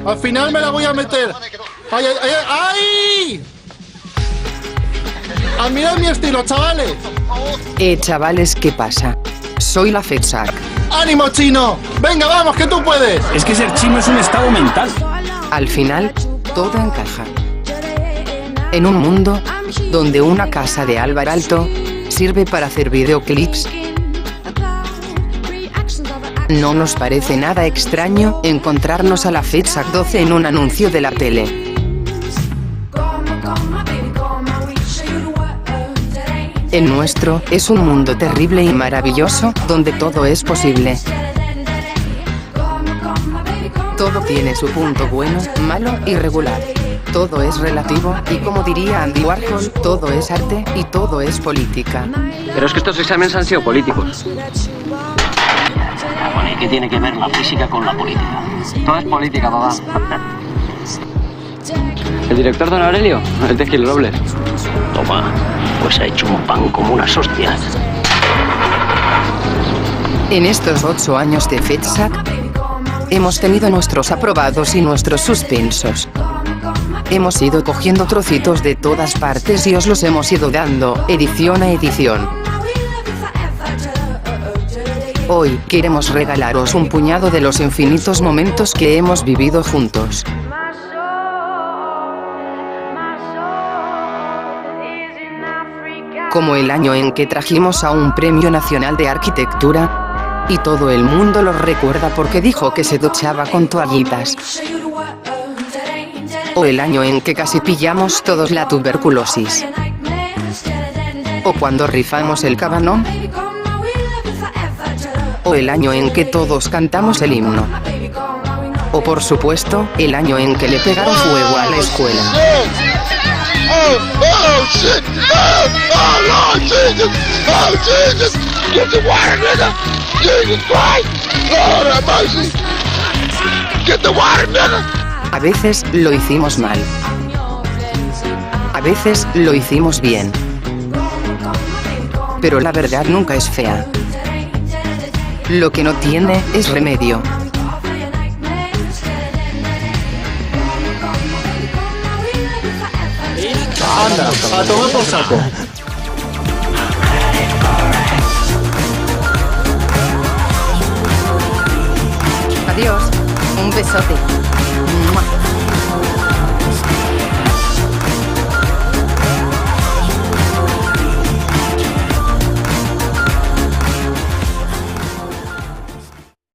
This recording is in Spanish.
Al final me la voy a meter. ¡Ay, ay, ay! ¡Ay! ¡Admirad mi estilo, chavales! Chavales, ¿qué pasa? Soy la FedSac. ¡Ánimo, chino! ¡Venga, vamos, que tú puedes! Es que ser chino es un estado mental. Al final, todo encaja. En un mundo donde una casa de Álvar Alto sirve para hacer videoclips, no nos parece nada extraño encontrarnos a la FedSac 12 en un anuncio de la tele. El nuestro es un mundo terrible y maravilloso, donde todo es posible. Todo tiene su punto bueno, malo y regular. Todo es relativo, y como diría Andy Warhol, todo es arte y todo es política. Pero es que estos exámenes han sido políticos. Bueno, ¿y qué tiene que ver la física con la política? Todo es política, papá. ¿El director don Aurelio? El de Gil Robles. Toma, pues ha hecho un pan como unas hostias. En estos 8 años de FedSac, hemos tenido nuestros aprobados y nuestros suspensos. Hemos ido cogiendo trocitos de todas partes y os los hemos ido dando, edición a edición. Hoy queremos regalaros un puñado de los infinitos momentos que hemos vivido juntos. Como el año en que trajimos a un premio nacional de arquitectura, y todo el mundo lo recuerda porque dijo que se duchaba con toallitas. O el año en que casi pillamos todos la tuberculosis. O cuando rifamos el cabanón. O el año en que todos cantamos el himno. O por supuesto, el año en que le pegaron fuego a la escuela. ¡Oh, shit! ¡Oh, Lord Jesus! ¡Oh, Jesus! ¡Get the water, nigga! ¡Jesus Christ! ¡Lord have mercy! ¡Get the water, nigga! A veces lo hicimos mal. A veces lo hicimos bien. Pero la verdad nunca es fea. Lo que no tiene es remedio. Anda, a tomar por saco. Adiós. Un besote.